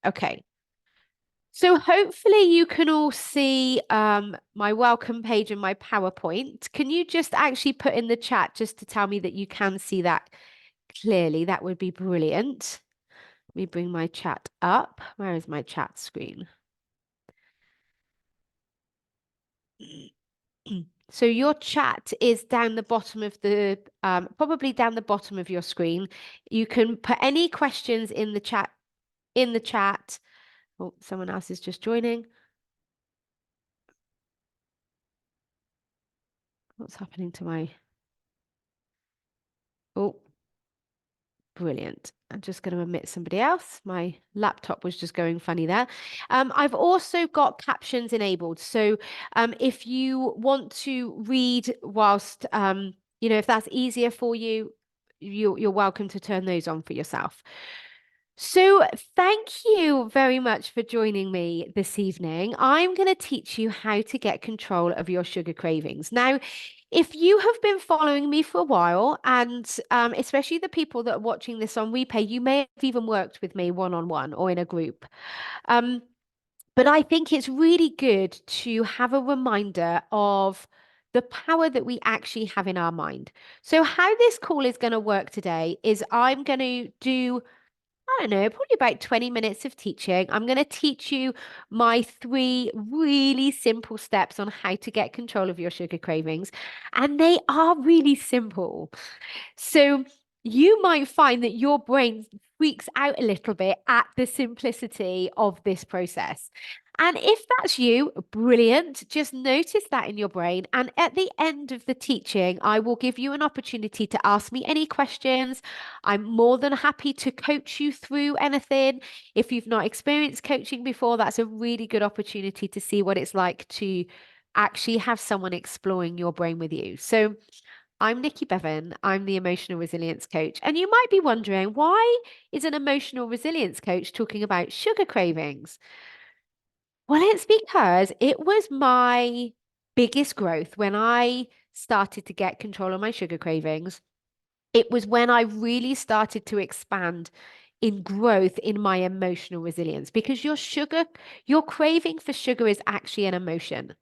Okay. So hopefully you can all see my welcome page and my PowerPoint. Can you just actually put in the chat just to tell me that you can see that clearly? That would be brilliant. Let me bring my chat up. Where is my chat screen? So your chat is down the bottom of the probably down the bottom of your screen. You can put any questions in the chat. Oh, someone else is just joining. What's happening to my Oh, brilliant. I'm just going to omit somebody else. My laptop was just going funny there. I've also got captions enabled. So if you want to read whilst, if that's easier for you, you're welcome to turn those on for yourself. So thank you very much for joining me this evening. I'm going to teach you how to get control of your sugar cravings. Now, if you have been following me for a while, and especially the people that are watching this on replay, you may have even worked with me one-on-one or in a group. Um, but I think it's really good to have a reminder of the power that we actually have in our mind. So how this call is going to work today is I'm going to do I don't know, probably about 20 minutes of teaching. I'm going to teach you my three really simple steps on how to get control of your sugar cravings. And they are really simple. So you might find that your brain freaks out a little bit at the simplicity of this process. And if that's you, brilliant. Just notice that in your brain. And at the end of the teaching, I will give you an opportunity to ask me any questions. I'm more than happy to coach you through anything. If you've not experienced coaching before, that's a really good opportunity to see what it's like to actually have someone exploring your brain with you. So, I'm Nikki Bevan. I'm the emotional resilience coach. And you might be wondering, why is an emotional resilience coach talking about sugar cravings? Well, it's because it was my biggest growth when I started to get control of my sugar cravings. It was when I really started to expand in growth in my emotional resilience because your craving for sugar is actually an emotion.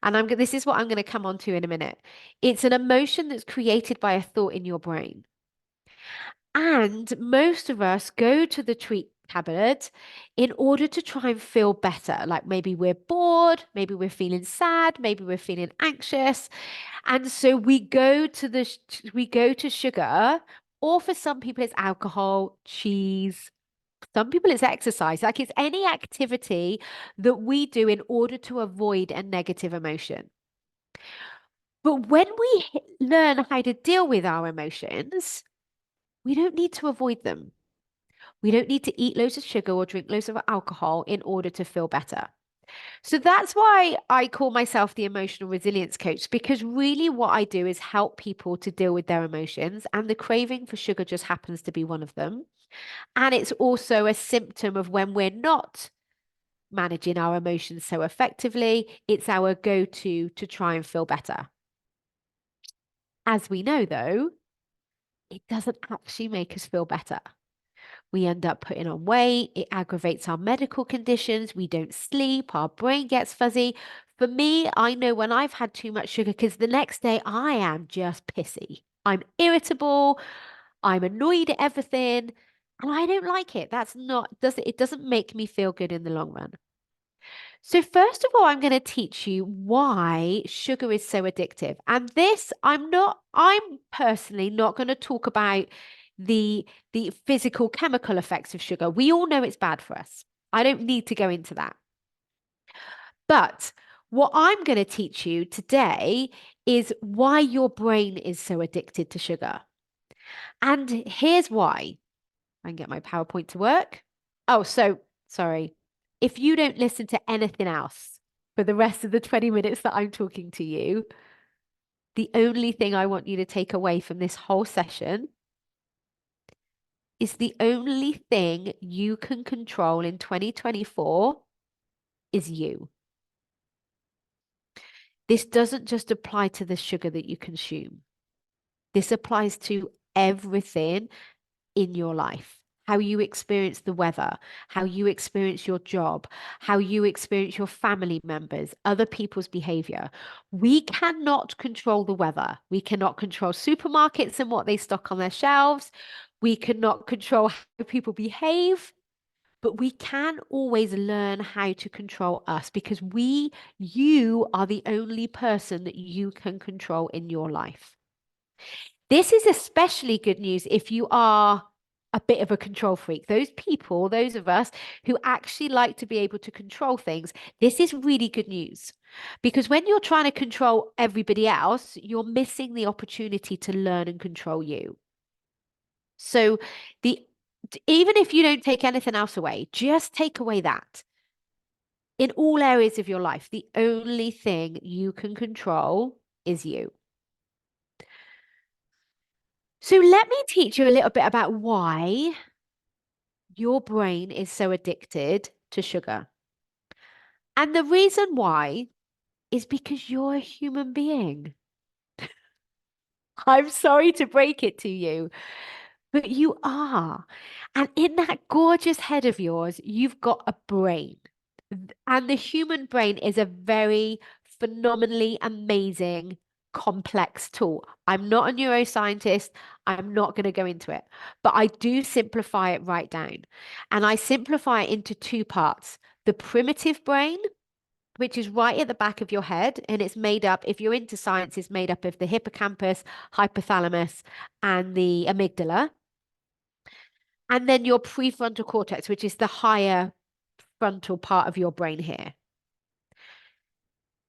And this is what I'm going to come on to in a minute. It's an emotion that's created by a thought in your brain. And most of us go to the treat cabinet in order to try and feel better. Like maybe we're bored, maybe we're feeling sad, maybe we're feeling anxious. And so we go to sugar, or for some people it's alcohol, cheese. Some people it's exercise. Like it's any activity that we do in order to avoid a negative emotion. But when we learn how to deal with our emotions, we don't need to avoid them. We don't need to eat loads of sugar or drink loads of alcohol in order to feel better. So that's why I call myself the emotional resilience coach, because really what I do is help people to deal with their emotions. And the craving for sugar just happens to be one of them. And it's also a symptom of when we're not managing our emotions so effectively. It's our go to try and feel better. As we know, though, it doesn't actually make us feel better. We end up putting on weight. It aggravates our medical conditions. We don't sleep. Our brain gets fuzzy. For me, I know when I've had too much sugar because the next day I am just pissy. I'm irritable. I'm annoyed at everything. And I don't like it. It doesn't make me feel good in the long run. So first of all, I'm going to teach you why sugar is so addictive. And I'm personally not going to talk about the physical chemical effects of sugar. We all know it's bad for us. I don't need to go into that. But what I'm going to teach you today is why your brain is so addicted to sugar. And here's why. I can get my PowerPoint to work. Oh, so sorry. If you don't listen to anything else for the rest of the 20 minutes that I'm talking to you, the only thing I want you to take away from this whole session is the only thing you can control in 2024 is you. This doesn't just apply to the sugar that you consume. This applies to everything in your life. how you experience the weather, how you experience your job, how you experience your family members, other people's behavior. We cannot control the weather. We cannot control supermarkets and what they stock on their shelves. We cannot control how people behave, but we can always learn how to control us because you are the only person that you can control in your life. This is especially good news if you are a bit of a control freak. Those people, those of us who actually like to be able to control things, this is really good news. Because when you're trying to control everybody else, you're missing the opportunity to learn and control you. So the even if you don't take anything else away, just take away that. In all areas of your life, the only thing you can control is you. So let me teach you a little bit about why your brain is so addicted to sugar. And the reason why is because you're a human being. I'm sorry to break it to you, but you are. And in that gorgeous head of yours, you've got a brain. And the human brain is a very phenomenally amazing, complex tool. I'm not a neuroscientist. I'm not going to go into it, but I do simplify it right down. And I simplify it into two parts: the primitive brain, which is right at the back of your head. And it's made up, if you're into science, it's made up of the hippocampus, hypothalamus, and the amygdala. And then your prefrontal cortex, which is the higher frontal part of your brain here.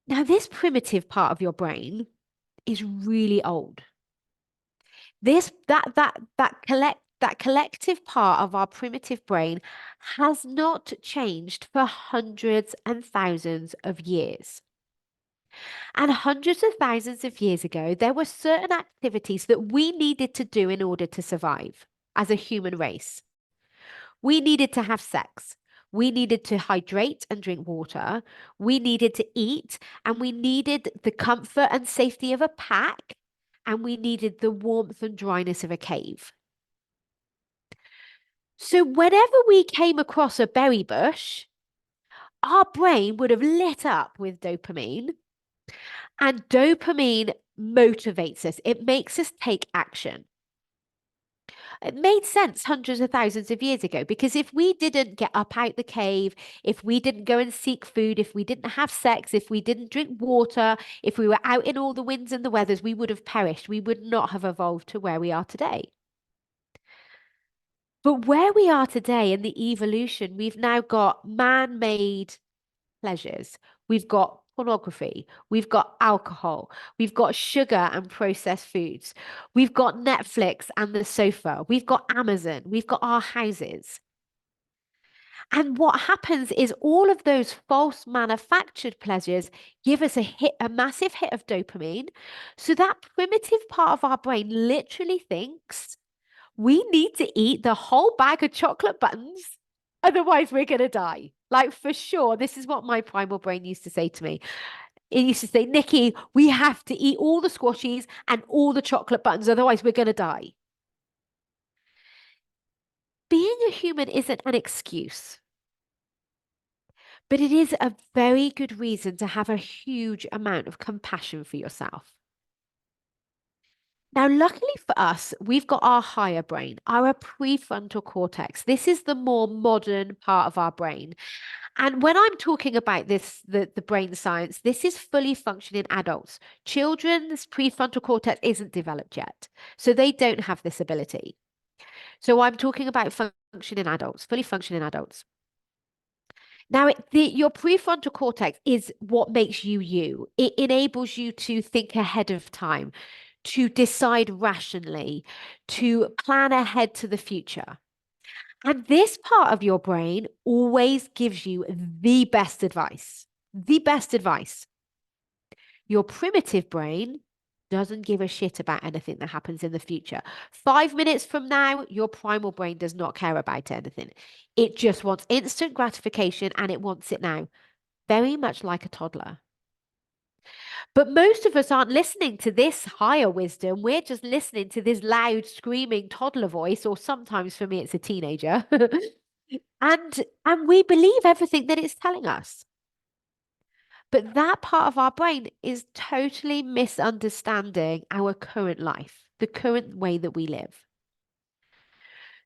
Now, this primitive part of your brain is really old. That collective part of our primitive brain has not changed for hundreds and thousands of years. And hundreds of thousands of years ago, there were certain activities that we needed to do in order to survive as a human race. We needed to have sex. We needed to hydrate and drink water. We needed to eat, and we needed the comfort and safety of a pack, and we needed the warmth and dryness of a cave. So, whenever we came across a berry bush, our brain would have lit up with dopamine, and dopamine motivates us, it makes us take action. It made sense hundreds of thousands of years ago because if we didn't get up out the cave, if we didn't go and seek food, if we didn't have sex, if we didn't drink water, if we were out in all the winds and the weathers, we would have perished. We would not have evolved to where we are today. But where we are today in the evolution, we've now got man made pleasures. We've got pornography. We've got alcohol. We've got sugar and processed foods. We've got Netflix and the sofa. We've got Amazon. We've got our houses. And what happens is all of those false manufactured pleasures give us a massive hit of dopamine. So that primitive part of our brain literally thinks we need to eat the whole bag of chocolate buttons, otherwise we're going to die. Like for sure, this is what my primal brain used to say to me. It used to say, Nikki, we have to eat all the squashies and all the chocolate buttons, otherwise we're going to die. Being a human isn't an excuse, but it is a very good reason to have a huge amount of compassion for yourself. Now, luckily for us, we've got our higher brain, our prefrontal cortex. This is the more modern part of our brain. And when I'm talking about this, the brain science, this is fully functioning adults. Children's prefrontal cortex isn't developed yet, so they don't have this ability. So I'm talking about functioning adults, fully functioning adults. Now, your prefrontal cortex is what makes you you. It enables you to think ahead of time, to decide rationally, to plan ahead to the future. And this part of your brain always gives you the best advice. The best advice. Your primitive brain doesn't give a shit about anything that happens in the future. 5 minutes from now, your primal brain does not care about anything. It just wants instant gratification and it wants it now, very much like a toddler. But most of us aren't listening to this higher wisdom. We're just listening to this loud, screaming toddler voice, or sometimes for me, it's a teenager. And we believe everything that it's telling us. But that part of our brain is totally misunderstanding our current life, the current way that we live.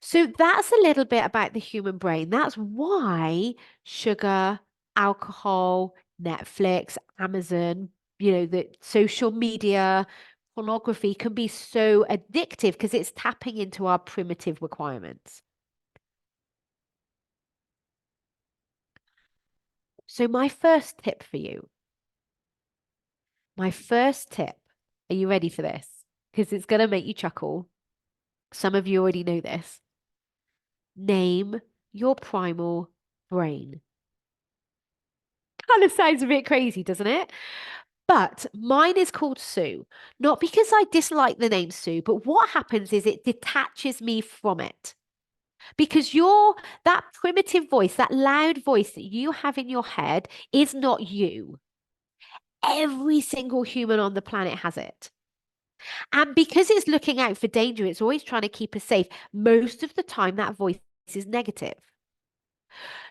So that's a little bit about the human brain. That's why sugar, alcohol, Netflix, Amazon, the social media, pornography can be so addictive because it's tapping into our primitive requirements. So my first tip, are you ready for this? Because it's going to make you chuckle. Some of you already know this. Name your primal brain. Kind of sounds a bit crazy, doesn't it? But mine is called Sue, not because I dislike the name Sue, but what happens is it detaches me from it. Because that primitive voice, that loud voice that you have in your head is not you. Every single human on the planet has it. And because it's looking out for danger, it's always trying to keep us safe. Most of the time, that voice is negative.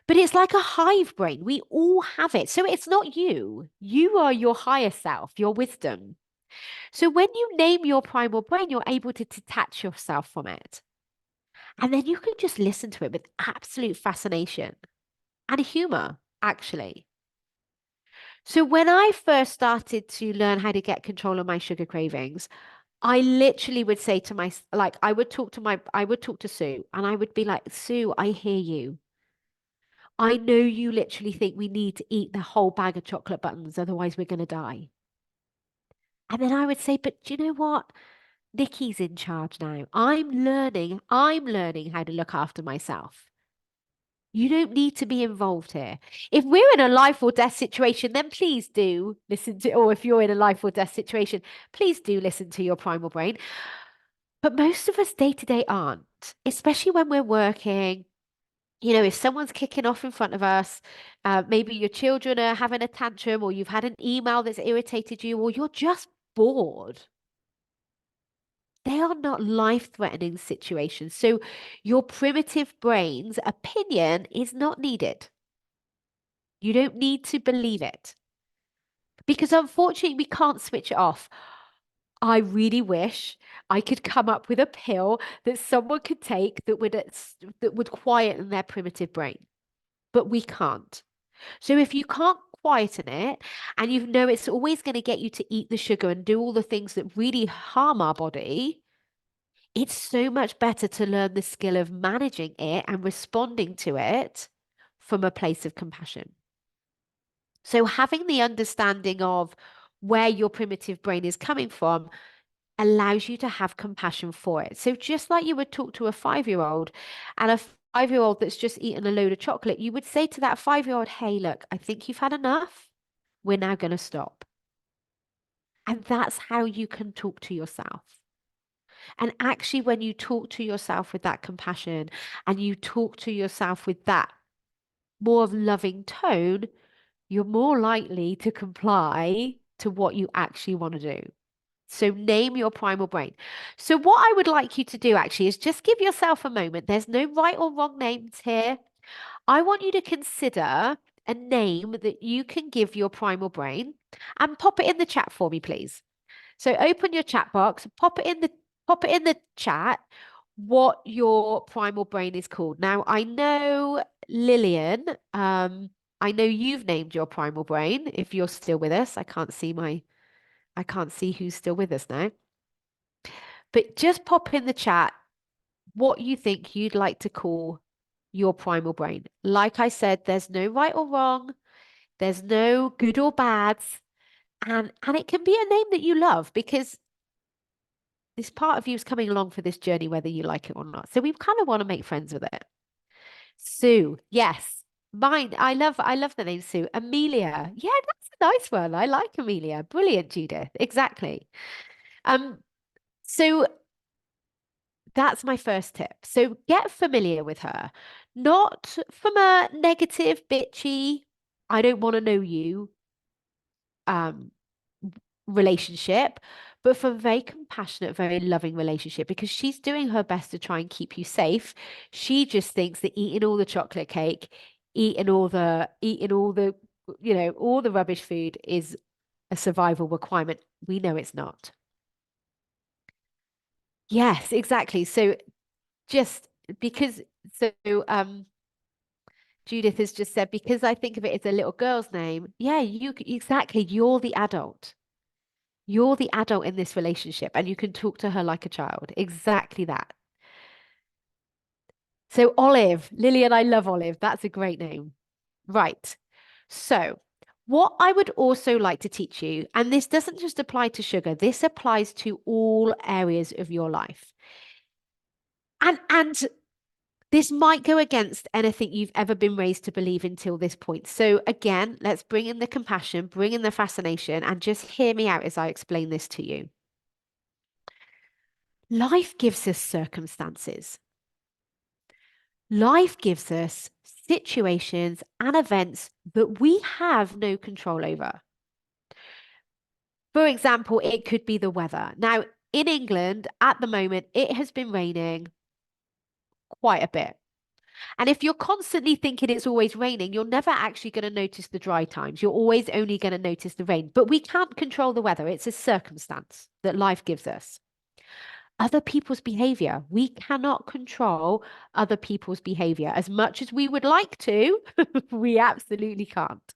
But it's like a hive brain. We all have it. So it's not you. You are your higher self, your wisdom. So when you name your primal brain, you're able to detach yourself from it. And then you can just listen to it with absolute fascination and humor, actually. So when I first started to learn how to get control of my sugar cravings, I literally would say to like, I would talk to Sue and I would be like, Sue, I hear you. I know you literally think we need to eat the whole bag of chocolate buttons, otherwise we're going to die. And then I would say, but do you know what? Nikki's in charge now. I'm learning how to look after myself. You don't need to be involved here. If we're in a life or death situation, then please do listen to, or if you're in a life or death situation, please do listen to your primal brain. But most of us day to day aren't, especially when we're working. If someone's kicking off in front of us, maybe your children are having a tantrum, or you've had an email that's irritated you, or you're just bored. They are not life-threatening situations. So your primitive brain's opinion is not needed. You don't need to believe it because unfortunately we can't switch it off. I really wish I could come up with a pill that someone could take that would quieten their primitive brain, but we can't. So if you can't quieten it and you know it's always going to get you to eat the sugar and do all the things that really harm our body, it's so much better to learn the skill of managing it and responding to it from a place of compassion. So having the understanding of where your primitive brain is coming from allows you to have compassion for it. So just like you would talk to a 5-year-old and a 5-year-old that's just eaten a load of chocolate, you would say to that 5-year-old, hey, look, I think you've had enough. We're now going to stop. And that's how you can talk to yourself. And actually, when you talk to yourself with that compassion and you talk to yourself with that more of loving tone, you're more likely to comply to what you actually want to do. So name your primal brain. So what I would like you to do actually is just give yourself a moment. There's no right or wrong names here. I want you to consider a name that you can give your primal brain and pop it in the chat for me, please. So open your chat box, pop it in the chat what your primal brain is called. Now I know Lillian, I know you've named your primal brain if you're still with us. I can't see who's still with us now. But just pop in the chat what you think you'd like to call your primal brain. Like I said, there's no right or wrong. There's no good or bads. And it can be a name that you love because this part of you is coming along for this journey, whether you like it or not. So we kind of want to make friends with it. Sue, yes. Mine, I love the name Sue. Amelia. Yeah, that's a nice one. I like Amelia. Brilliant, Judith. Exactly. Um, so that's my first tip. So get familiar with her, not from a negative, bitchy, I don't want to know you, um, relationship, but for a very compassionate, very loving relationship because she's doing her best to try and keep you safe. She just thinks that eating all the chocolate cake, eating all the, all the rubbish food is a survival requirement. We know it's not. Yes, exactly. So just because, so Judith has just said, because I think of it as a little girl's name. Yeah, exactly. You're the adult. You're the adult in this relationship, and you can talk to her like a child. Exactly that. So Olive, Lillian, I love Olive. That's a great name. Right. So, what I would also like to teach you, and this doesn't just apply to sugar, this applies to all areas of your life. And this might go against anything you've ever been raised to believe until this point. So again, let's bring in the compassion, bring in the fascination, and just hear me out as I explain this to you. Life gives us circumstances. Life gives us situations and events that we have no control over. For example, it could be the weather. Now, in England, at the moment, it has been raining quite a bit. And if you're constantly thinking it's always raining, you're never actually going to notice the dry times. You're always only going to notice the rain. But we can't control the weather, it's a circumstance that life gives us. Other people's behavior. We cannot control other people's behavior as much as we would like to. We absolutely can't.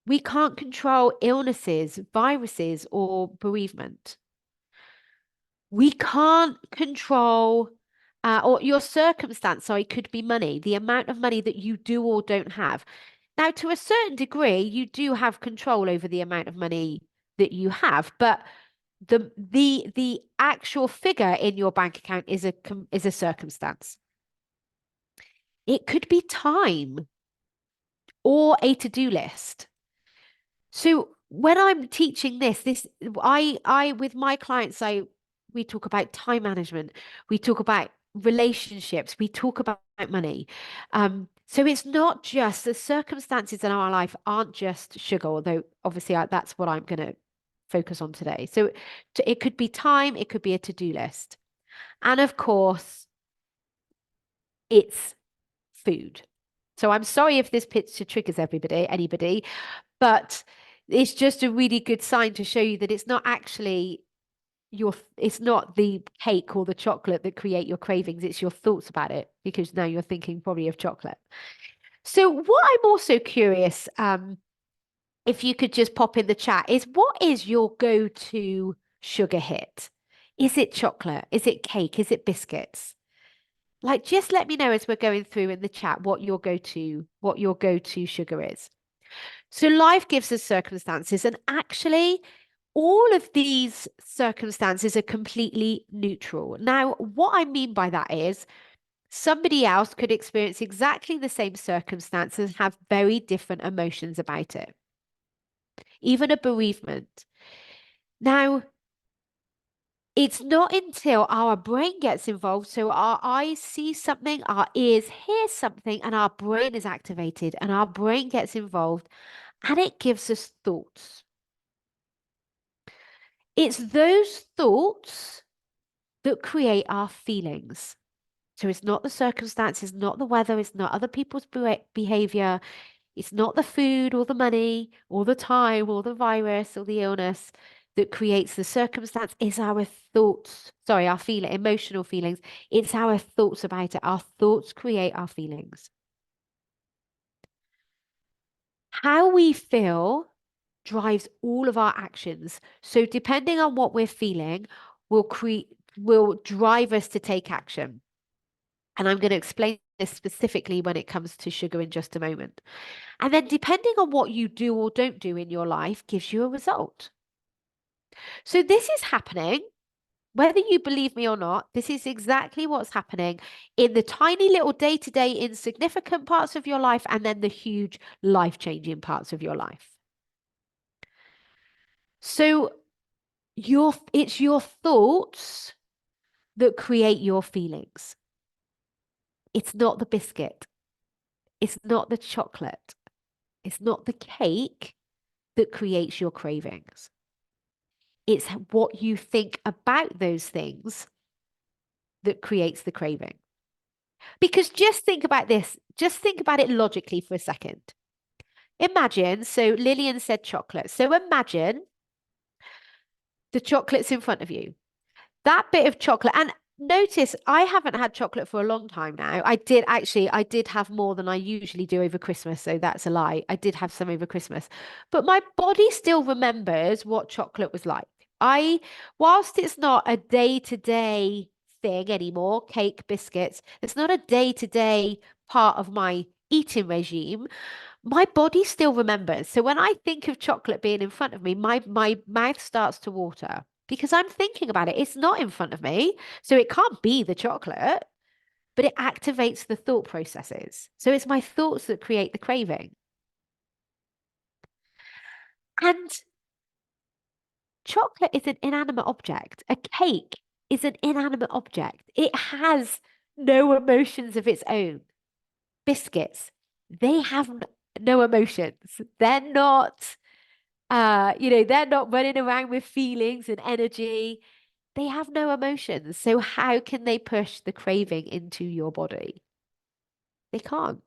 We can't control illnesses, viruses, or bereavement. We can't control, or your circumstance, sorry, could be money, the amount of money that you do or don't have. Now, to a certain degree, you do have control over the amount of money that you have, but the actual figure in your bank account is a circumstance. It could be time or a to-do list. So when I'm teaching this I with my clients, we talk about time management, we talk about relationships, we talk about money. So it's not just the circumstances in our life aren't just sugar, although obviously that's what I'm going to focus on today. So it could be time, it could be a to-do list. And of course, it's food. So I'm sorry if this picture triggers anybody, but it's just a really good sign to show you that it's not actually it's not the cake or the chocolate that create your cravings, it's your thoughts about it, because now you're thinking probably of chocolate. So what I'm also curious, if you could just pop in the chat, is what is your go-to sugar hit? Is it chocolate? Is it cake? Is it biscuits? Like, just let me know as we're going through in the chat what your go-to sugar is. So life gives us circumstances, and actually, all of these circumstances are completely neutral. Now, what I mean by that is somebody else could experience exactly the same circumstances, have very different emotions about it, even a bereavement. Now, it's not until our brain gets involved, so our eyes see something, our ears hear something, and our brain is activated, and our brain gets involved, and it gives us thoughts. It's those thoughts that create our feelings. So it's not the circumstances, not the weather, it's not other people's behavior, it's not the food or the money or the time or the virus or the illness that creates the circumstance. It's our thoughts, sorry, our emotional feelings. It's our thoughts about it. Our thoughts create our feelings. How we feel drives all of our actions. So depending on what we're feeling, will drive us to take action. And I'm going to explain this specifically when it comes to sugar in just a moment. And then depending on what you do or don't do in your life gives you a result. So this is happening, whether you believe me or not, this is exactly what's happening in the tiny little day-to-day insignificant parts of your life and then the huge life-changing parts of your life. So it's your thoughts that create your feelings. It's not the biscuit. It's not the chocolate. It's not the cake that creates your cravings. It's what you think about those things that creates the craving. Because just think about this, just think about it logically for a second. Imagine, so Lillian said chocolate. So imagine the chocolate's in front of you. That bit of chocolate, and notice I haven't had chocolate for a long time now. I did have more than I usually do over Christmas, so that's a lie. I did have some over Christmas, but my body still remembers what chocolate was like. I, whilst it's not a day-to-day thing anymore, cake, biscuits, it's not a day-to-day part of my eating regime. My body still remembers. So when I think of chocolate being in front of me, my mouth starts to water because I'm thinking about it. It's not in front of me, so it can't be the chocolate, but it activates the thought processes. So it's my thoughts that create the craving. And chocolate is an inanimate object. A cake is an inanimate object. It has no emotions of its own. Biscuits, they have no emotions. They're not running around with feelings and energy. They have no emotions. So how can they push the craving into your body? They can't.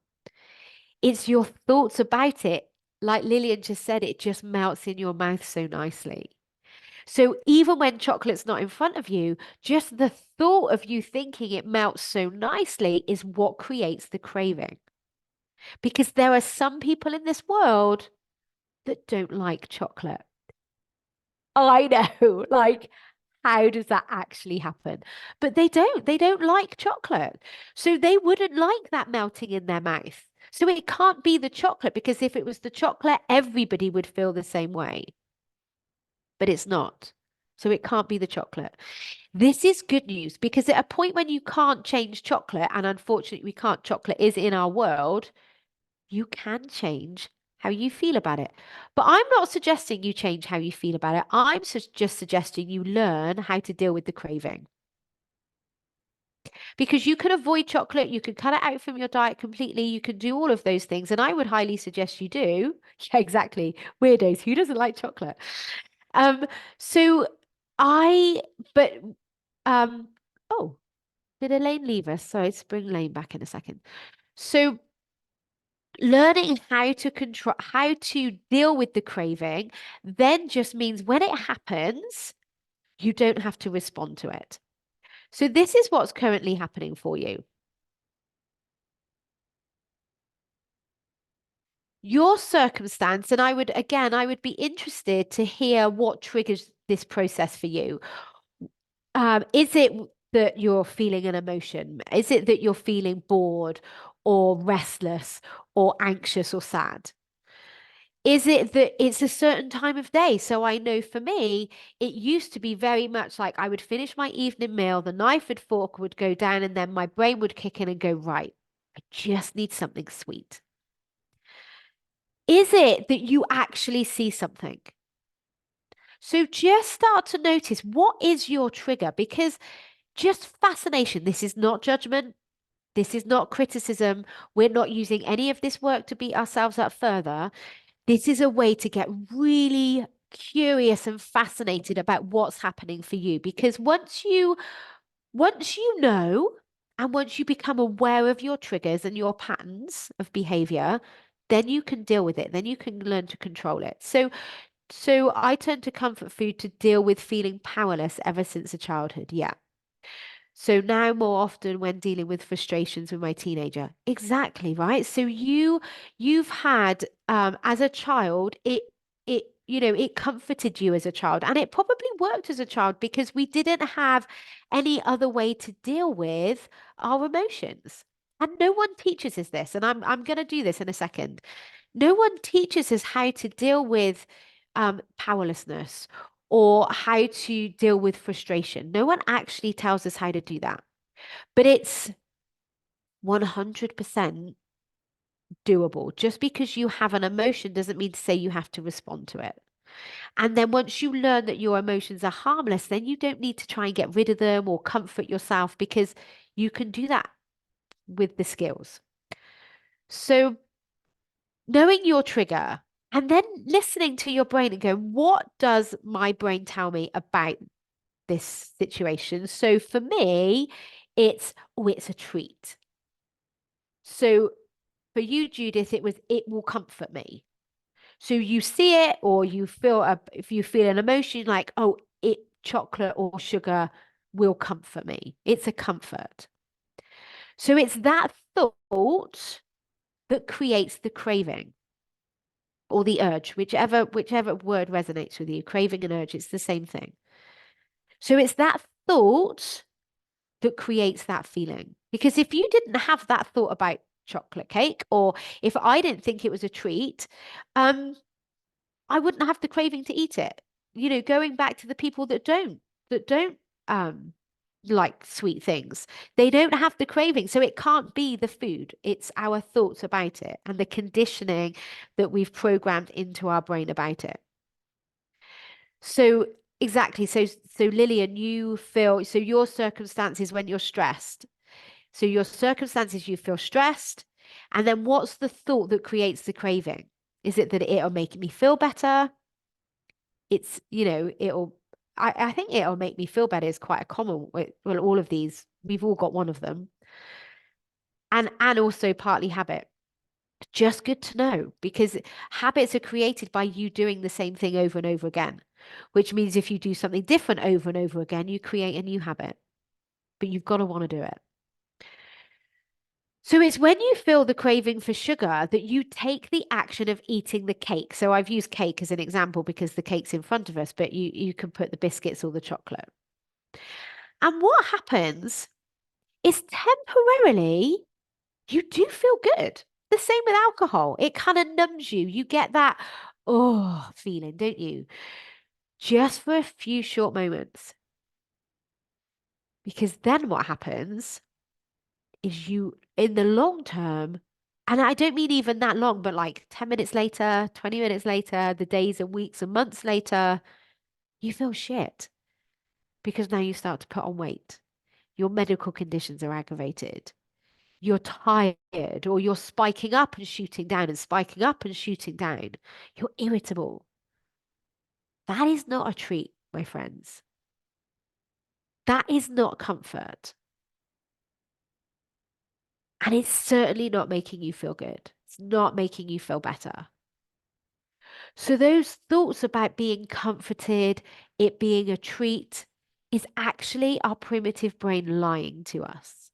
It's your thoughts about it. Like Lillian just said, it just melts in your mouth so nicely. So even when chocolate's not in front of you, just the thought of you thinking it melts so nicely is what creates the craving. Because there are some people in this world that don't like chocolate. I know, like, how does that actually happen? But they don't. They don't like chocolate. So they wouldn't like that melting in their mouth. So it can't be the chocolate because if it was the chocolate, everybody would feel the same way. But it's not. So it can't be the chocolate. This is good news because at a point when you can't change chocolate, and unfortunately we can't, chocolate is in our world, you can change how you feel about it. But I'm not suggesting you change how you feel about it. Just suggesting you learn how to deal with the craving. Because you can avoid chocolate, you can cut it out from your diet completely, you can do all of those things. And I would highly suggest you do. Yeah, exactly. Weirdos. Who doesn't like chocolate? Um, so I, but um, oh, did Elaine leave us? Sorry, let's bring Elaine back in a second. So learning how to deal with the craving then just means when it happens, you don't have to respond to it. So this is what's currently happening for you. Your circumstance, and I would be interested to hear what triggers this process for you. Is it that you're feeling an emotion? Is it that you're feeling bored or restless or anxious or sad? Is it that it's a certain time of day? So I know for me, it used to be very much like I would finish my evening meal, the knife and fork would go down, and then my brain would kick in and go, right, I just need something sweet. Is it that you actually see something? So just start to notice what is your trigger because just fascination. This is not judgment. This is not criticism. We're not using any of this work to beat ourselves up further. This is a way to get really curious and fascinated about what's happening for you because once you know and once you become aware of your triggers and your patterns of behavior, then you can deal with it. Then you can learn to control it. So I turn to comfort food to deal with feeling powerless ever since a childhood. Yeah. So now more often when dealing with frustrations with my teenager. Exactly, right? So you've had as a child, it comforted you as a child and it probably worked as a child because we didn't have any other way to deal with our emotions. And no one teaches us this, and I'm going to do this in a second. No one teaches us how to deal with powerlessness or how to deal with frustration. No one actually tells us how to do that, but it's 100% doable. Just because you have an emotion doesn't mean to say you have to respond to it. And then once you learn that your emotions are harmless, then you don't need to try and get rid of them or comfort yourself because you can do that with the skills. So knowing your trigger And then listening to your brain and going, what does my brain tell me about this situation? So for me, it's a treat. So for you, Judith, it will comfort me. So you see it or you feel if you feel an emotion like, oh, chocolate or sugar will comfort me. It's a comfort. So it's that thought that creates the craving or the urge, whichever word resonates with you. Craving and urge, it's the same thing. So it's that thought that creates that feeling. Because if you didn't have that thought about chocolate cake, or if I didn't think it was a treat, I wouldn't have the craving to eat it. Going back to the people that don't um like sweet things, they don't have the craving. So it can't be the food. It's our thoughts about it and the conditioning that we've programmed into our brain about it. So exactly. So Lillian, you feel so your circumstances when you're stressed. So your circumstances, you feel stressed. And then what's the thought that creates the craving? Is it that it'll make me feel better? I think it'll make me feel better is quite a common, well, all of these, we've all got one of them. And also partly habit. Just good to know because habits are created by you doing the same thing over and over again, which means if you do something different over and over again, you create a new habit, but you've got to want to do it. So it's when you feel the craving for sugar that you take the action of eating the cake. So I've used cake as an example because the cake's in front of us, but you can put the biscuits or the chocolate. And what happens is temporarily you do feel good. The same with alcohol. It kind of numbs you. You get that oh feeling, don't you? Just for a few short moments. Because then what happens is you, in the long term, and I don't mean even that long, but like 10 minutes later, 20 minutes later, the days and weeks and months later, you feel shit because now you start to put on weight. Your medical conditions are aggravated. You're tired or you're spiking up and shooting down and spiking up and shooting down. You're irritable. That is not a treat, my friends. That is not comfort. And it's certainly not making you feel good. It's not making you feel better. So, those thoughts about being comforted, it being a treat, is actually our primitive brain lying to us.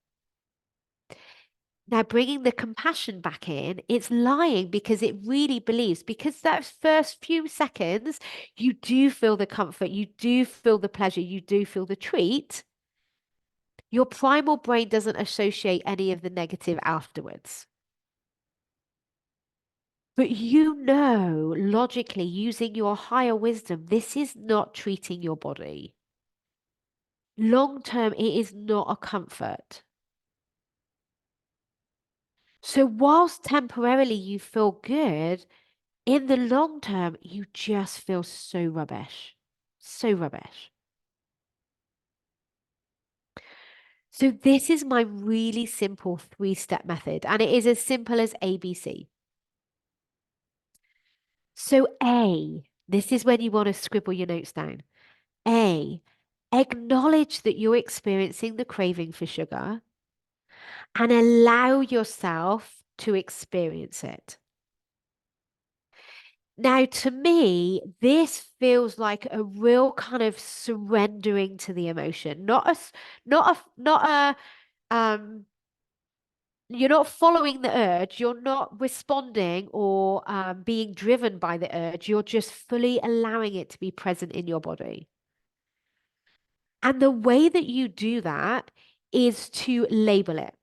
Now, bringing the compassion back in, it's lying because it really believes, because that first few seconds, you do feel the comfort, you do feel the pleasure, you do feel the treat. Your primal brain doesn't associate any of the negative afterwards. But logically, using your higher wisdom, this is not treating your body. Long term, it is not a comfort. So, whilst temporarily you feel good, in the long term, you just feel so rubbish. So rubbish. So, this is my really simple 3-step method, and it is as simple as ABC. So, this is when you want to scribble your notes down. A, acknowledge that you're experiencing the craving for sugar and allow yourself to experience it. Now, to me, this feels like a real kind of surrendering to the emotion, not you're not following the urge, you're not responding or being driven by the urge, you're just fully allowing it to be present in your body. And the way that you do that is to label it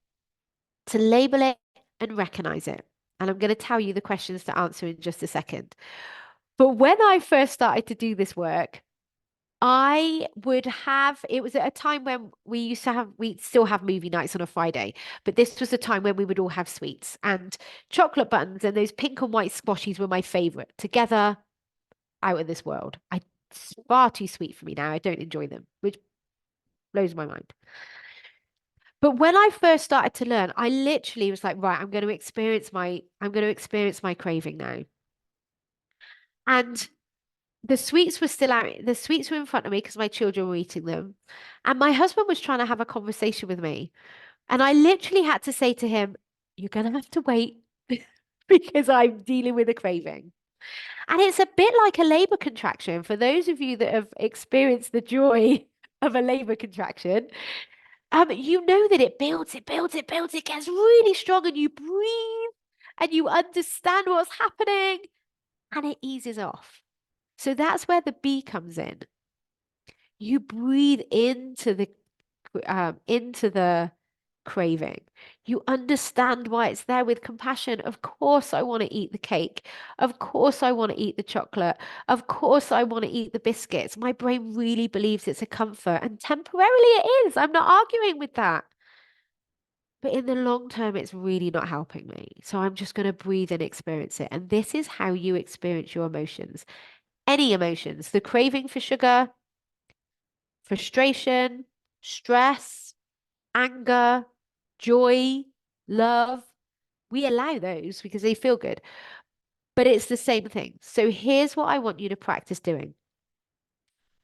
and recognize it. And I'm going to tell you the questions to answer in just a second. But when I first started to do this work, it was at a time when we still have movie nights on a Friday, but this was a time when we would all have sweets and chocolate buttons and those pink and white squashies were my favorite. Together, out of this world. It's far too sweet for me now. I don't enjoy them, which blows my mind. But when I first started to learn, I literally was like, right, I'm going to experience my craving now. And the sweets were still out. The sweets were in front of me because my children were eating them. And my husband was trying to have a conversation with me. And I literally had to say to him, "You're going to have to wait because I'm dealing with a craving." And it's a bit like a labor contraction. For those of you that have experienced the joy of a labor contraction, you know that it builds, it builds, it builds, it gets really strong, and you breathe and you understand what's happening, and it eases off. So that's where the B comes in. You breathe into the craving. You understand why it's there with compassion. Of course, I want to eat the cake. Of course, I want to eat the chocolate. Of course, I want to eat the biscuits. My brain really believes it's a comfort, and temporarily it is. I'm not arguing with that. But in the long term, it's really not helping me. So I'm just going to breathe and experience it. And this is how you experience your emotions. Any emotions, the craving for sugar, frustration, stress, anger, joy, love. We allow those because they feel good, but it's the same thing. So here's what I want you to practice doing.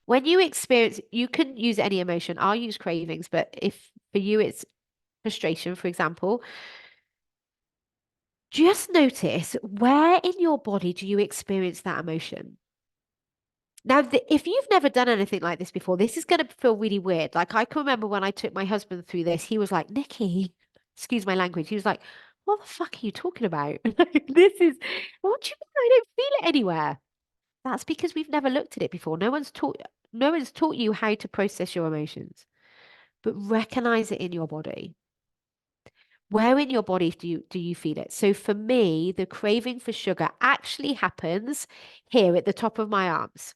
When you experience, you can use any emotion. I'll use cravings, but if for you it's frustration, for example, just notice where in your body do you experience that emotion? Now, if you've never done anything like this before, this is going to feel really weird. Like I can remember when I took my husband through this, he was like, "Nikki, excuse my language." He was like, "What the fuck are you talking about? This is, what do you mean I don't feel it anywhere?" That's because we've never looked at it before. No one's taught you how to process your emotions, but recognize it in your body. Where in your body do you feel it? So for me, the craving for sugar actually happens here at the top of my arms.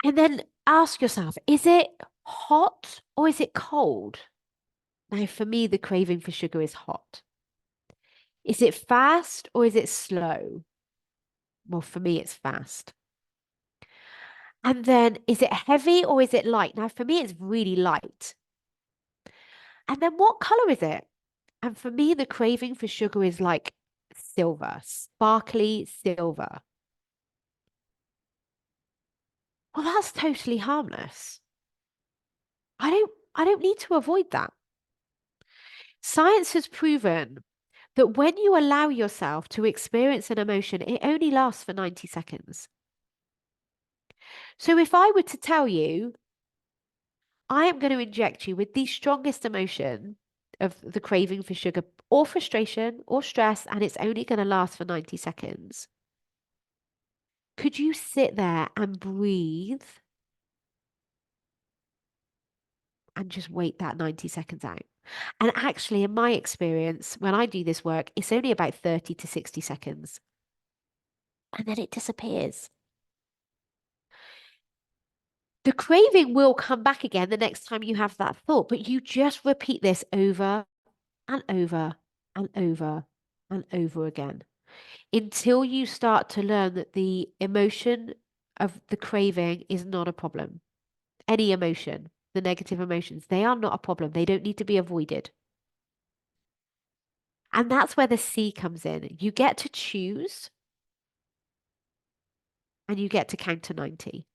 And then ask yourself, is it hot or is it cold? Now, for me, the craving for sugar is hot. Is it fast or is it slow? Well, for me, it's fast. And then is it heavy or is it light? Now, for me, it's really light. And then what color is it? And for me, the craving for sugar is like silver, sparkly silver. Well, that's totally harmless. I don't need to avoid that. Science has proven that when you allow yourself to experience an emotion, it only lasts for 90 seconds. So if I were to tell you, I am going to inject you with the strongest emotion of the craving for sugar or frustration or stress, and it's only going to last for 90 seconds, could you sit there and breathe and just wait that 90 seconds out? And actually, in my experience, when I do this work, it's only about 30 to 60 seconds, and then it disappears. The craving will come back again the next time you have that thought, but you just repeat this over and over and over and over again until you start to learn that the emotion of the craving is not a problem. Any emotion, the negative emotions, they are not a problem. They don't need to be avoided. And that's where the C comes in. You get to choose and you get to count to 90.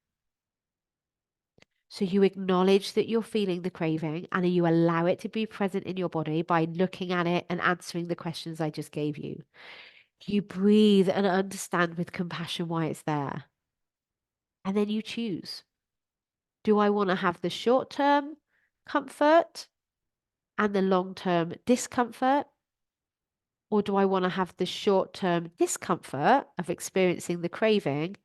So you acknowledge that you're feeling the craving and you allow it to be present in your body by looking at it and answering the questions I just gave you. You breathe and understand with compassion why it's there. And then you choose. Do I want to have the short term comfort and the long term discomfort? Or do I want to have the short term discomfort of experiencing the craving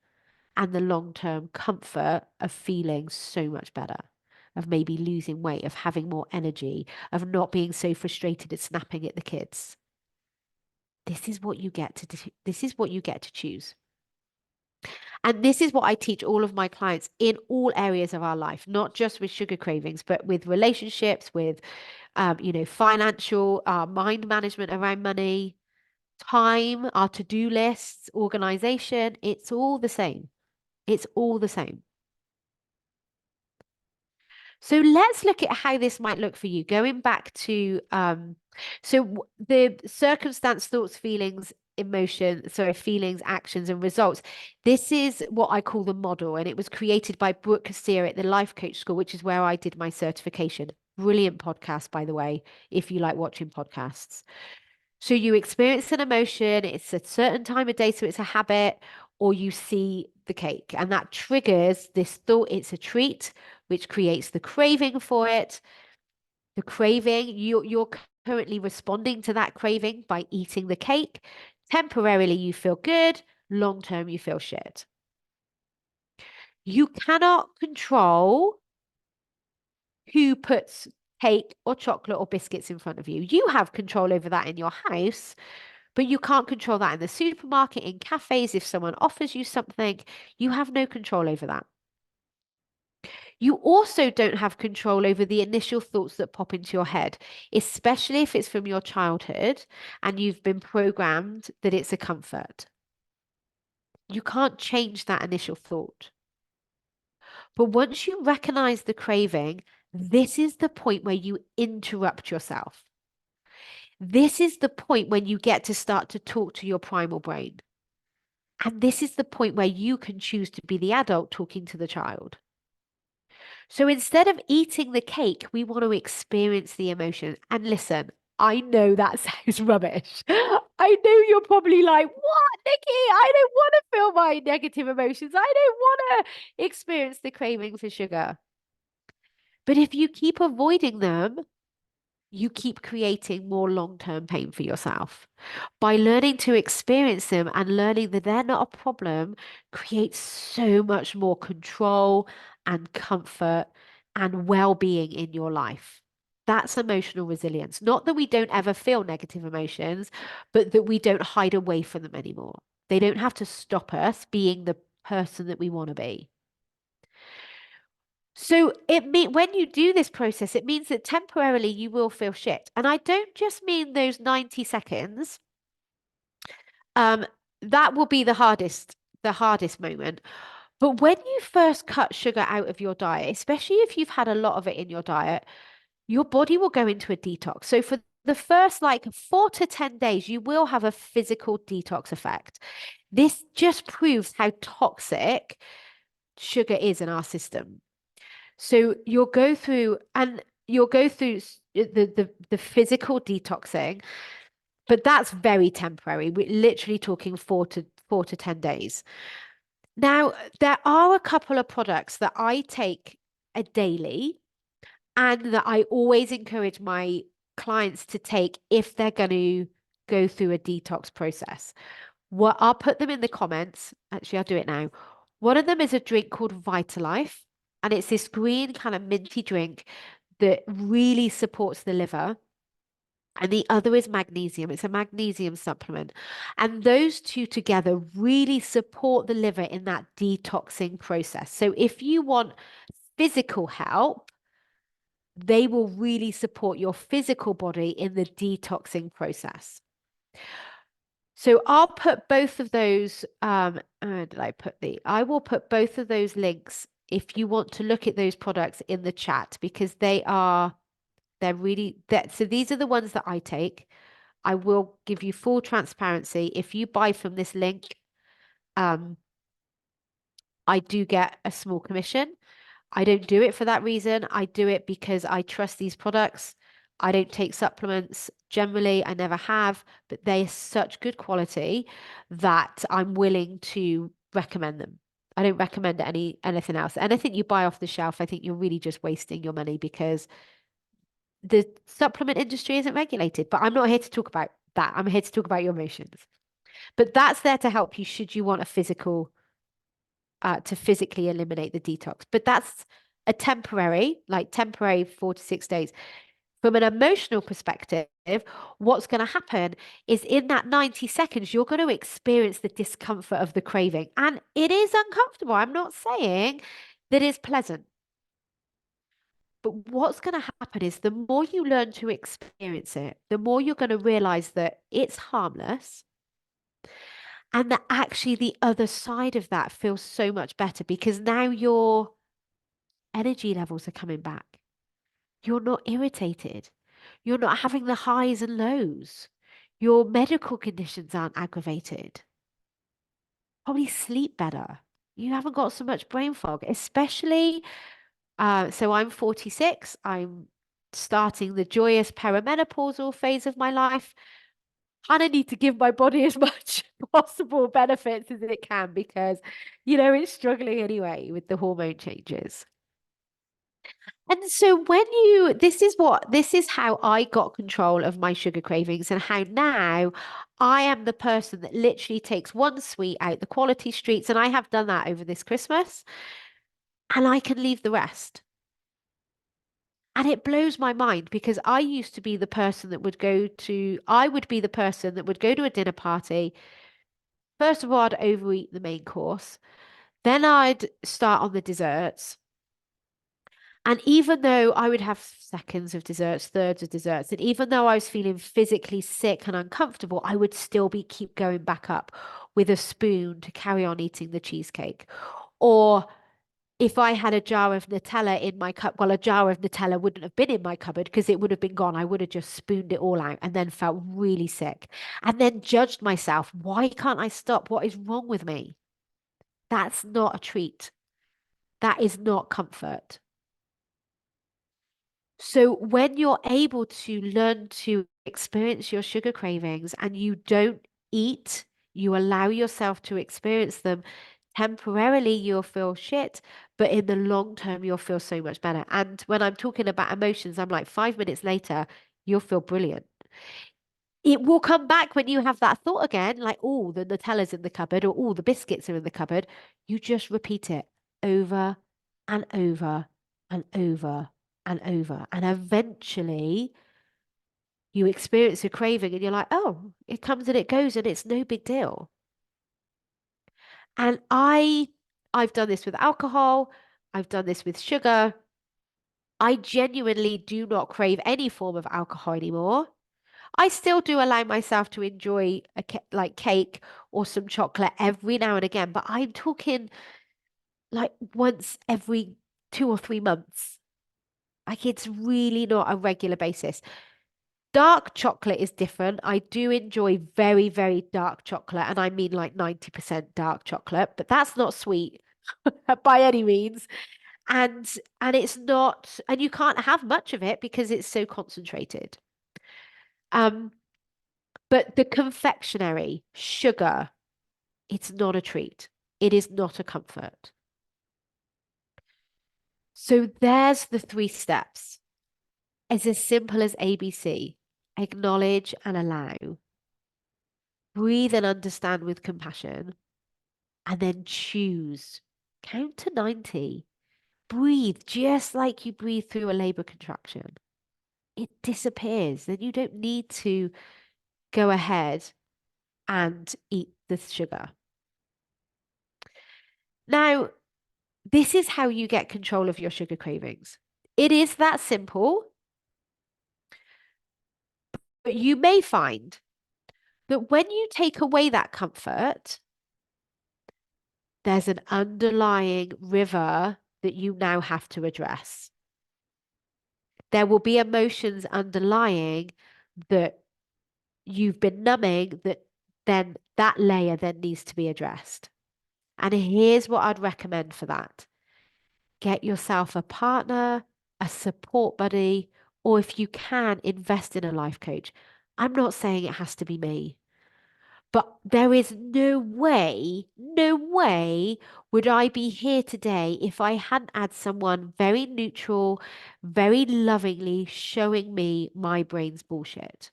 and the long term comfort of feeling so much better, of maybe losing weight, of having more energy, of not being so frustrated at snapping at the kids? This is what you get to do. This is what you get to choose. And this is what I teach all of my clients in all areas of our life, not just with sugar cravings, but with relationships, with financial, mind management around money, time, our to-do lists, organization. It's all the same. It's all the same. So let's look at how this might look for you. Going back to the circumstance, thoughts, feelings feelings, actions, and results. This is what I call the model, and it was created by Brooke Casera at the Life Coach School, which is where I did my certification. Brilliant podcast, by the way, if you like watching podcasts. So you experience an emotion, it's a certain time of day, so it's a habit, or you see the cake, and that triggers this thought it's a treat, which creates the craving for it. The craving, you're currently responding to that craving by eating the cake. Temporarily, you feel good. Long term, you feel shit. You cannot control who puts cake or chocolate or biscuits in front of you. You have control over that in your house, but you can't control that in the supermarket, in cafes. If someone offers you something, you have no control over that. You also don't have control over the initial thoughts that pop into your head, especially if it's from your childhood and you've been programmed that it's a comfort. You can't change that initial thought. But once you recognize the craving, this is the point where you interrupt yourself. This is the point when you get to start to talk to your primal brain. And this is the point where you can choose to be the adult talking to the child. So instead of eating the cake, we want to experience the emotion. And listen, I know that sounds rubbish. I know you're probably like, what, Nikki? I don't want to feel my negative emotions. I don't want to experience the craving for sugar. But if you keep avoiding them, you keep creating more long-term pain for yourself. By learning to experience them and learning that they're not a problem creates so much more control and comfort and well-being in your life. That's emotional resilience. Not that we don't ever feel negative emotions, but that we don't hide away from them anymore. They don't have to stop us being the person that we want to be. So when you do this process, it means that temporarily you will feel shit. And I don't just mean those 90 seconds. Um, that will be the hardest moment. But when you first cut sugar out of your diet, especially if you've had a lot of it in your diet, your body will go into a detox. So for the first like 4 to 10 days, you will have a physical detox effect. This just proves how toxic sugar is in our system. So you'll go through the physical detoxing, but that's very temporary. We're literally talking 4 to 10 days. Now, there are a couple of products that I take a daily and that I always encourage my clients to take if they're going to go through a detox process. What I'll put them in the comments. Actually, I'll do it now. One of them is a drink called Vitalife, and it's this green kind of minty drink that really supports the liver. And the other is magnesium. It's a magnesium supplement. And those two together really support the liver in that detoxing process. So if you want physical help, they will really support your physical body in the detoxing process. So I'll put both of those, where did I put I will put both of those links if you want to look at those products in the chat because they're really that. So these are the ones that I take. I will give you full transparency. If you buy from this link, um, I do get a small commission. I don't do it for that reason. I do it because I trust these products. I don't take supplements. Generally, I never have, but they're such good quality that I'm willing to recommend them. I don't recommend anything else. Anything you buy off the shelf, I think you're really just wasting your money because the supplement industry isn't regulated. But I'm not here to talk about that. I'm here to talk about your emotions. But that's there to help you should you want a to physically eliminate the detox. But that's a temporary 4 to 6 days. From an emotional perspective, what's going to happen is in that 90 seconds, you're going to experience the discomfort of the craving. And it is uncomfortable. I'm not saying that it's pleasant. But what's going to happen is the more you learn to experience it, the more you're going to realize that it's harmless and that actually the other side of that feels so much better because now your energy levels are coming back. You're not irritated. You're not having the highs and lows. Your medical conditions aren't aggravated. Probably sleep better. You haven't got so much brain fog, especially. So I'm 46. I'm starting the joyous perimenopausal phase of my life. And I need to give my body as much possible benefits as it can because, it's struggling anyway with the hormone changes. And so this is how I got control of my sugar cravings and how now I am the person that literally takes one sweet out the quality streets. And I have done that over this Christmas and I can leave the rest. And it blows my mind because I used to be the person that I would be the person that would go to a dinner party. First of all, I'd overeat the main course. Then I'd start on the desserts. And even though I would have seconds of desserts, thirds of desserts, and even though I was feeling physically sick and uncomfortable, I would still keep going back up with a spoon to carry on eating the cheesecake. Or if I had a jar of Nutella in my cup, well, a jar of Nutella wouldn't have been in my cupboard because it would have been gone. I would have just spooned it all out and then felt really sick and then judged myself. Why can't I stop? What is wrong with me? That's not a treat. That is not comfort. So when you're able to learn to experience your sugar cravings and you don't eat, you allow yourself to experience them. Temporarily, you'll feel shit, but in the long term, you'll feel so much better. And when I'm talking about emotions, I'm like 5 minutes later, you'll feel brilliant. It will come back when you have that thought again, like, oh, the Nutella's in the cupboard or oh, the biscuits are in the cupboard. You just repeat it over and over and over and over. And eventually you experience a craving and you're like, oh, it comes and it goes and it's no big deal. And I've done this with alcohol, I've done this with sugar. I genuinely do not crave any form of alcohol anymore. I still do allow myself to enjoy like cake or some chocolate every now and again, but I'm talking like once every 2 or 3 months. Like it's really not a regular basis. Dark chocolate is different. I do enjoy very, very dark chocolate, and I mean like 90% dark chocolate, but that's not sweet by any means. And it's not, and you can't have much of it because it's so concentrated. Um, but the confectionery, sugar, it's not a treat. It is not a comfort. So there's the 3 steps. It's as simple as ABC. Acknowledge and allow. Breathe and understand with compassion. And then choose. Count to 90. Breathe just like you breathe through a labor contraction. It disappears. Then you don't need to go ahead and eat the sugar. Now, this is how you get control of your sugar cravings. It is that simple, but you may find that when you take away that comfort, there's an underlying river that you now have to address. There will be emotions underlying that you've been numbing then that layer then needs to be addressed. And here's what I'd recommend for that. Get yourself a partner, a support buddy, or if you can, invest in a life coach. I'm not saying it has to be me, but there is no way would I be here today if I hadn't had someone very neutral, very lovingly showing me my brain's bullshit.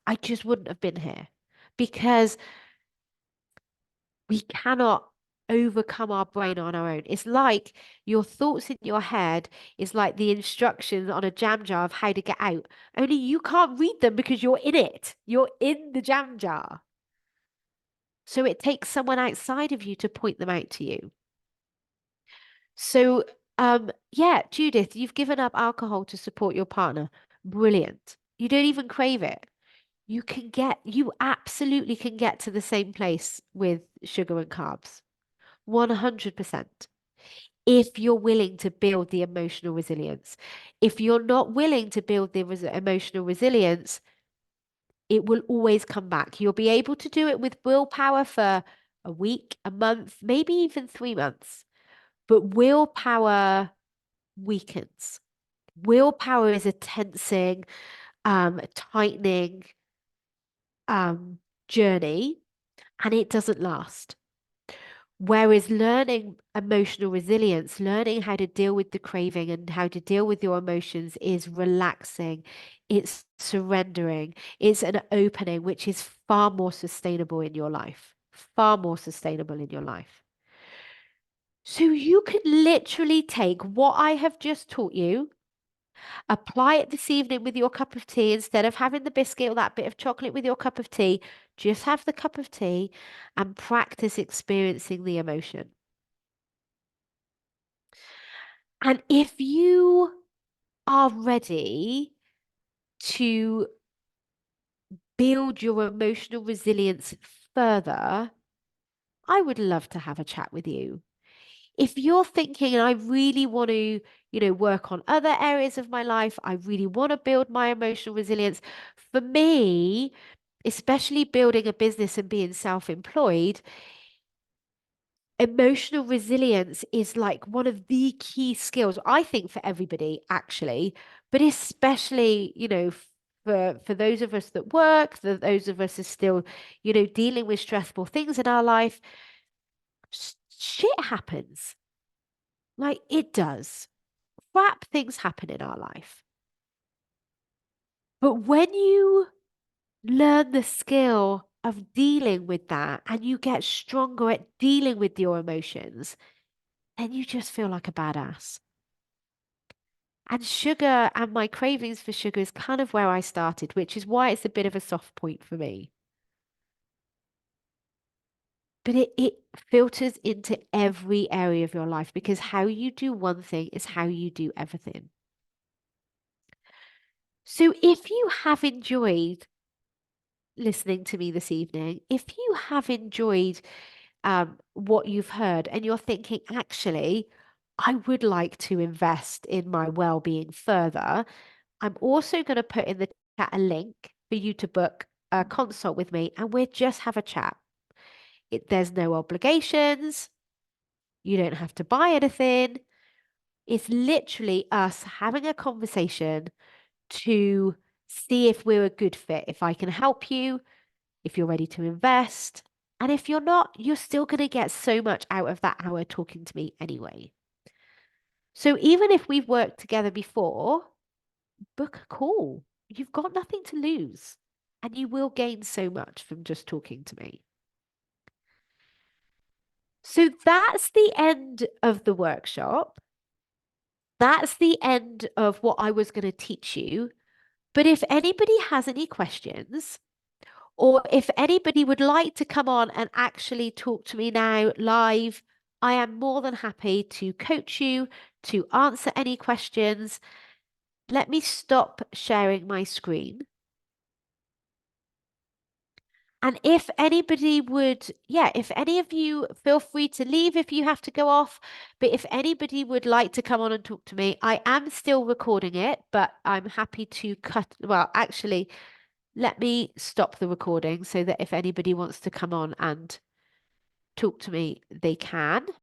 I just wouldn't have been here because we cannot overcome our brain on our own. It's like your thoughts in your head is like the instructions on a jam jar of how to get out. Only you can't read them because you're in it. You're in the jam jar. So it takes someone outside of you to point them out to you. So yeah, Judith, you've given up alcohol to support your partner. Brilliant. You don't even crave it. You absolutely can get to the same place with sugar and carbs. 100%. If you're willing to build the emotional resilience. If you're not willing to build the emotional resilience, it will always come back. You'll be able to do it with willpower for a week, a month, maybe even 3 months. But willpower weakens. Willpower is a tensing, tightening journey, and it doesn't last. Whereas learning emotional resilience, learning how to deal with the craving and how to deal with your emotions is relaxing, it's surrendering, it's an opening, which is far more sustainable in your life, far more sustainable in your life. So you could literally take what I have just taught you, apply it this evening with your cup of tea instead of having the biscuit or that bit of chocolate with your cup of tea. Just have the cup of tea and practice experiencing the emotion. And if you are ready to build your emotional resilience further, I would love to have a chat with you. If you're thinking, I really want to, work on other areas of my life, I really want to build my emotional resilience. For me, especially building a business and being self-employed, emotional resilience is like one of the key skills, I think, for everybody, actually, but especially, for those of us that work, those of us are still, dealing with stressful things in our life. Shit happens. Like it does. Crap things happen in our life. But when you learn the skill of dealing with that and you get stronger at dealing with your emotions, then you just feel like a badass. And sugar and my cravings for sugar is kind of where I started, which is why it's a bit of a soft point for me. But it filters into every area of your life because how you do one thing is how you do everything. So if you have enjoyed listening to me this evening, if you have enjoyed what you've heard and you're thinking, actually, I would like to invest in my well-being further, I'm also going to put in the chat a link for you to book a consult with me and we'll just have a chat. There's no obligations. You don't have to buy anything. It's literally us having a conversation to see if we're a good fit, if I can help you, if you're ready to invest. And if you're not, you're still going to get so much out of that hour talking to me anyway. So even if we've worked together before, book a call. You've got nothing to lose. And you will gain so much from just talking to me. So that's the end of the workshop. That's the end of what I was going to teach you. But if anybody has any questions, or if anybody would like to come on and actually talk to me now live, I am more than happy to coach you, to answer any questions. Let me stop sharing my screen. And if anybody would, yeah, if any of you feel free to leave if you have to go off. But if anybody would like to come on and talk to me, I am still recording it, but I'm happy to cut. Well, actually, let me stop the recording so that if anybody wants to come on and talk to me, they can.